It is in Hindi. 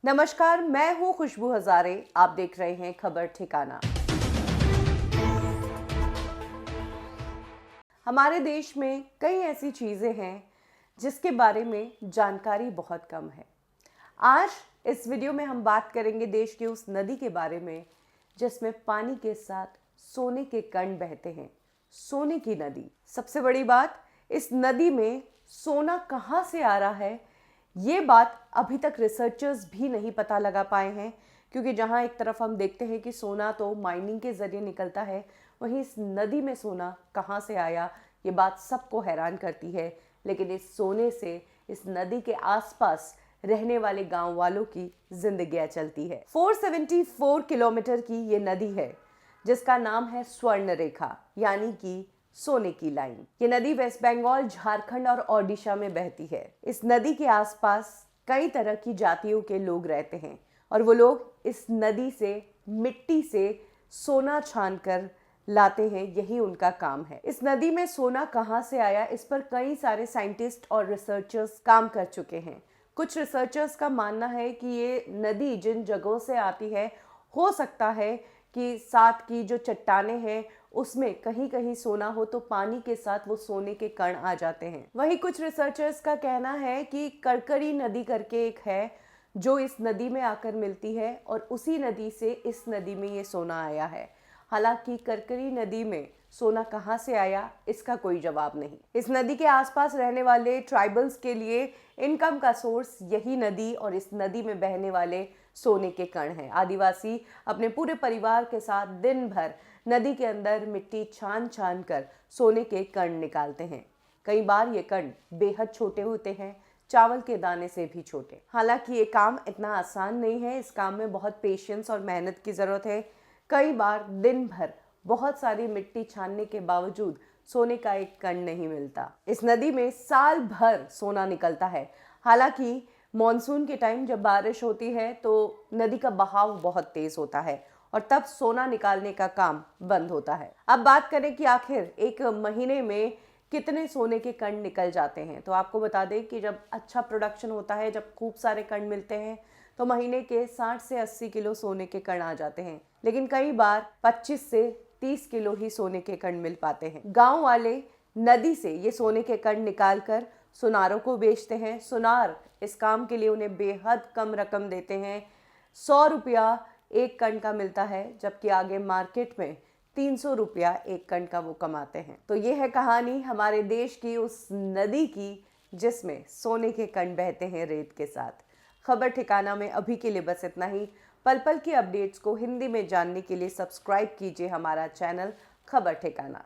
नमस्कार, मैं हूं खुशबू हजारे। आप देख रहे हैं खबर ठिकाना। हमारे देश में कई ऐसी चीजें हैं जिसके बारे में जानकारी बहुत कम है। आज इस वीडियो में हम बात करेंगे देश की उस नदी के बारे में जिसमें पानी के साथ सोने के कण बहते हैं। सोने की नदी। सबसे बड़ी बात, इस नदी में सोना कहां से आ रहा है, ये बात अभी तक रिसर्चर्स भी नहीं पता लगा पाए हैं। क्योंकि जहां एक तरफ हम देखते हैं कि सोना तो माइनिंग के जरिए निकलता है, वहीं इस नदी में सोना कहां से आया, ये बात सबको हैरान करती है। लेकिन इस सोने से इस नदी के आसपास रहने वाले गांव वालों की जिंदगियां चलती है। 474 किलोमीटर की ये नदी है जिसका नाम है स्वर्ण रेखा, यानी कि सोने की लाइन। ये नदी वेस्ट बंगाल, झारखंड और ओडिशा में बहती है। इस नदी के आसपास कई तरह की जातियों के लोग रहते हैं और वो लोग इस नदी से मिट्टी से सोना छानकर लाते हैं, यही उनका काम है। इस नदी में सोना कहां से आया, इस पर कई सारे साइंटिस्ट और रिसर्चर्स काम कर चुके हैं। कुछ रिसर्चर्स का मानना है कि ये नदी जिन जगहों से आती है, हो सकता है कि साथ की जो चट्टानें हैं उसमें कहीं कहीं सोना हो, तो पानी के साथ वो सोने के कण आ जाते हैं। वहीं कुछ रिसर्चर्स का कहना है कि कड़कड़ी नदी करके एक है जो इस नदी में आकर मिलती है और उसी नदी से इस नदी में ये सोना आया है। हालांकि कड़कड़ी नदी में सोना कहां से आया, इसका कोई जवाब नहीं। इस नदी के आसपास रहने वाले ट्राइबल्स के लिए इनकम का सोर्स यही नदी और इस नदी में बहने वाले सोने के कण हैं। आदिवासी अपने पूरे परिवार के साथ दिन भर नदी के अंदर मिट्टी छान छान कर सोने के कण निकालते हैं। कई बार ये कण बेहद छोटे होते हैं, चावल के दाने से भी छोटे। हालांकि ये काम इतना आसान नहीं है, इस काम में बहुत पेशेंस और मेहनत की ज़रूरत है। कई बार दिन भर बहुत सारी मिट्टी छानने के बावजूद सोने का एक कण नहीं मिलता। इस नदी में साल भर सोना निकलता है। हालांकि मॉनसून के टाइम जब बारिश होती है तो नदी का बहाव बहुत तेज होता है और तब सोना निकालने का काम बंद होता है। अब बात करें कि आखिर एक महीने में कितने सोने के कण निकल जाते हैं, तो आपको बता दें कि जब अच्छा प्रोडक्शन होता है, जब खूब सारे कण मिलते हैं, तो महीने के 60 से 80 किलो सोने के कण आ जाते हैं। लेकिन कई बार 25 से 30 किलो ही सोने के कण मिल पाते हैं। गांव वाले नदी से ये सोने के कण निकाल कर सुनारों को बेचते हैं। सुनार इस काम के लिए उन्हें बेहद कम रकम देते हैं। 100 रुपया एक कण का मिलता है, जबकि आगे मार्केट में 300 रुपया एक कण का वो कमाते हैं। तो ये है कहानी हमारे देश की उस नदी की जिसमें सोने के कण बहते हैं रेत के साथ। खबर ठिकाना में अभी के लिए बस इतना ही। पल पल की अपडेट्स को हिंदी में जानने के लिए सब्सक्राइब कीजिए हमारा चैनल खबर ठिकाना।